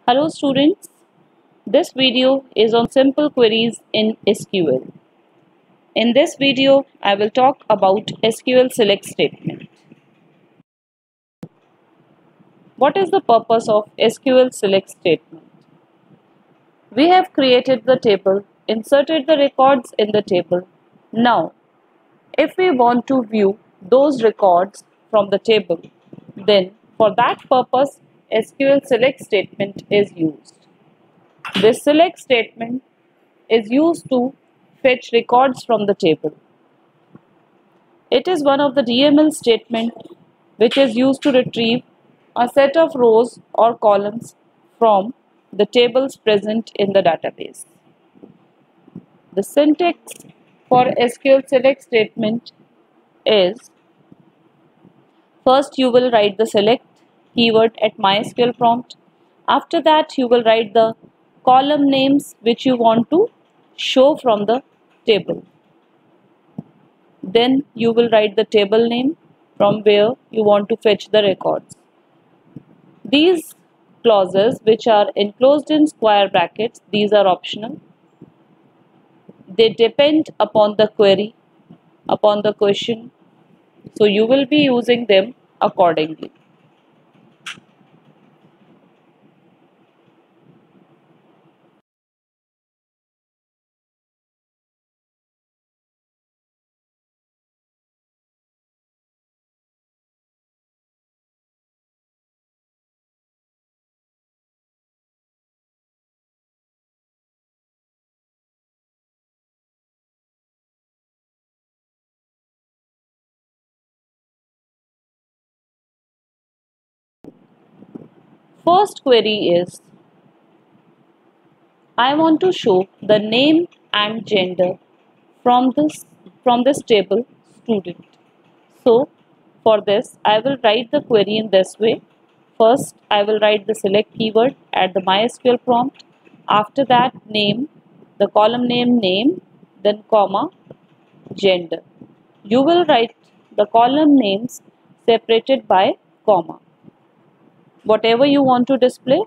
Hello students, this video is on simple queries in SQL. In this video, I will talk about SQL select statement. What is the purpose of SQL select statement? We have created the table, inserted the records in the table. Now, if we want to view those records from the table, then for that purpose, SQL select statement is used. This select statement is used to fetch records from the table. It is one of the DML statement which is used to retrieve a set of rows or columns from the tables present in the database. The syntax for SQL select statement is: first you will write the select keyword at MySQL prompt. After that you will write the column names which you want to show from the table. Then you will write the table name from where you want to fetch the records. These clauses which are enclosed in square brackets, these are optional. They depend upon the query, upon the question, so you will be using them accordingly. First query is: I want to show the name and gender from this table student. So for this I will write the query in this way. First I will write the select keyword at the MySQL prompt. After that name, the column name, then comma, gender. You will write the column names separated by comma. Whatever you want to display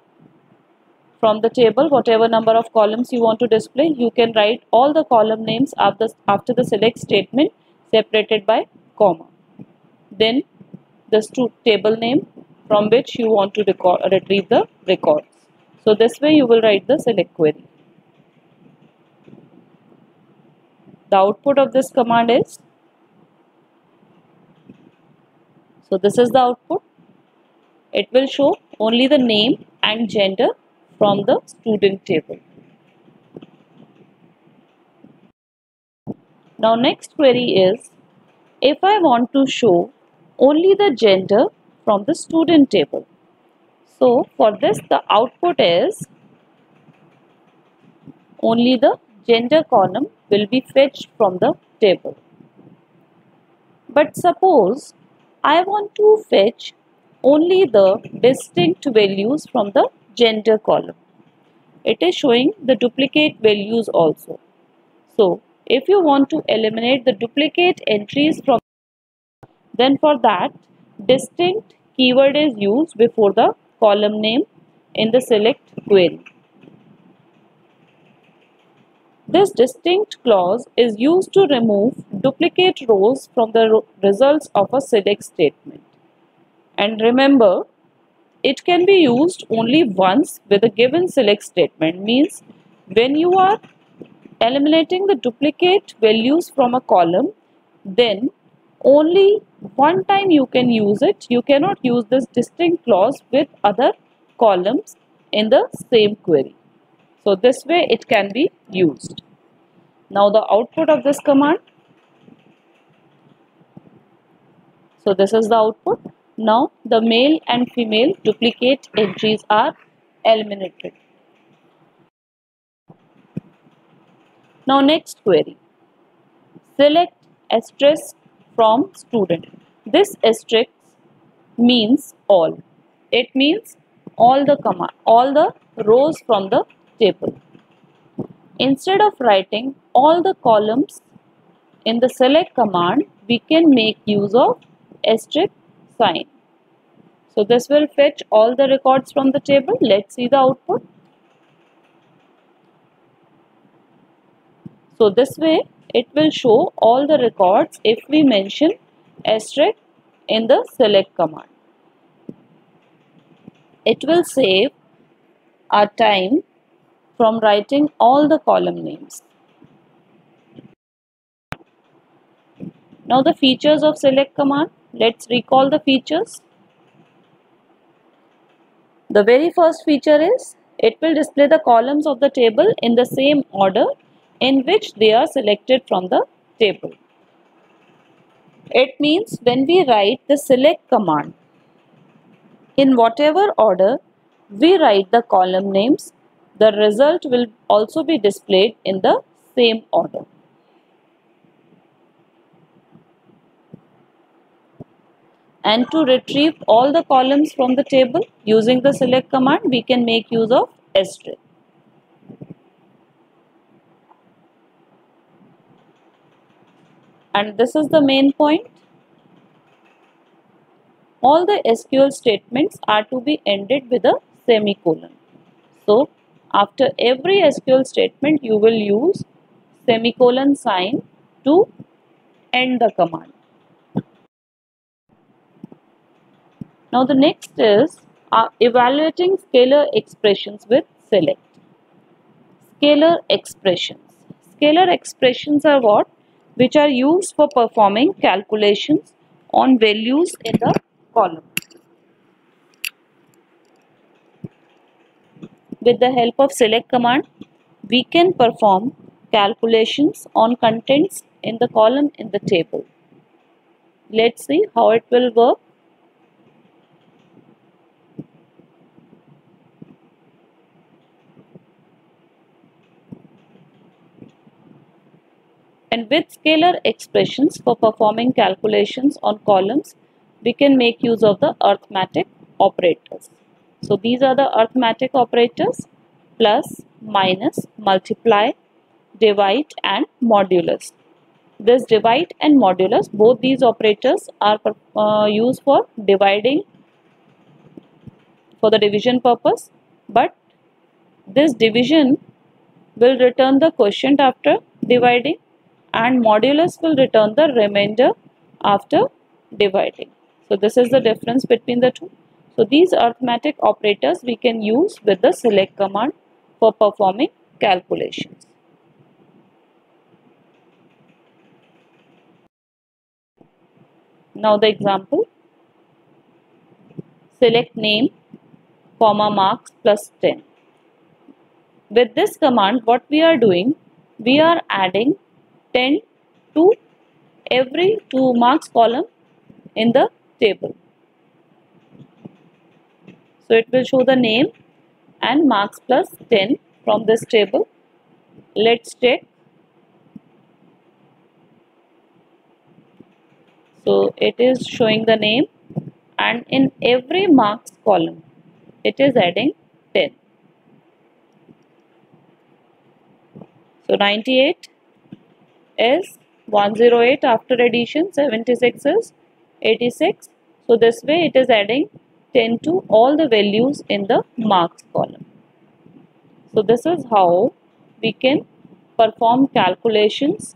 from the table, whatever number of columns you want to display, you can write all the column names after the select statement separated by comma. Then the table name from which you want to retrieve the records. So this way you will write the select query. The output of this command is, so this is the output. It will show only the name and gender from the student table. Now next query is, if I want to show only the gender from the student table. So for this the output is, only the gender column will be fetched from the table. But suppose I want to fetch only the distinct values from the gender column. It is showing the duplicate values also. So if you want to eliminate the duplicate entries from, then for that distinct keyword is used before the column name in the select query. This distinct clause is used to remove duplicate rows from the results of a select statement. And remember, it can be used only once with a given select statement. Means when you are eliminating the duplicate values from a column, then only one time you can use it. You cannot use this distinct clause with other columns in the same query. So this way it can be used. Now the output of this command. So this is the output. Now the male and female duplicate entries are eliminated. Now next query. Select asterisk from student. This asterisk means all. It means all the rows from the table. Instead of writing all the columns in the select command, we can make use of asterisk sign. So this will fetch all the records from the table. Let's see the output. So this way it will show all the records if we mention asterisk in the select command. It will save our time from writing all the column names. Now the features of select command. Let's recall the features. The very first feature is it will display the columns of the table in the same order in which they are selected from the table. It means when we write the select command, in whatever order we write the column names, the result will also be displayed in the same order. And to retrieve all the columns from the table using the select command, we can make use of asterisk. And this is the main point. All the SQL statements are to be ended with a semicolon. So, after every SQL statement, you will use semicolon sign to end the command. Now, the next is evaluating scalar expressions with select. Scalar expressions. Scalar expressions are what? Which are used for performing calculations on values in the column. With the help of select command, we can perform calculations on contents in the column in the table. Let's see how it will work. And with scalar expressions for performing calculations on columns, we can make use of the arithmetic operators. So these are the arithmetic operators: plus, minus, multiply, divide and modulus. This divide and modulus, both these operators are used for dividing, for the division purpose, but this division will return the quotient after dividing and modulus will return the remainder after dividing. So this is the difference between the two. So these arithmetic operators we can use with the select command for performing calculations. Now the example: select name, comma, marks plus 10. With this command, what we are doing, we are adding 10 to every 2 marks column in the table. So it will show the name and marks plus 10 from this table. Let's check. So it is showing the name, and in every marks column it is adding 10. So 98 is 108 after addition, 76 is 86. So this way it is adding 10 to all the values in the marks column. So this is how we can perform calculations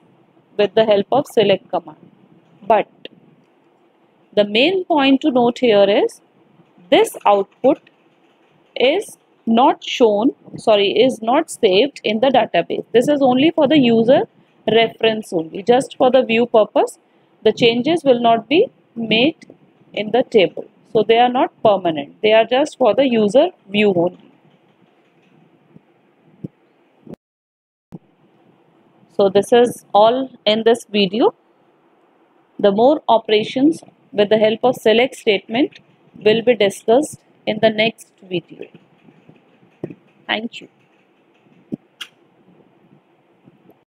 with the help of select command. But the main point to note here is this output is not saved in the database. This is only for the user reference only, just for the view purpose. The changes will not be made in the table. So they are not permanent. They are just for the user view only. So this is all in this video. The more operations with the help of select statement will be discussed in the next video. Thank you.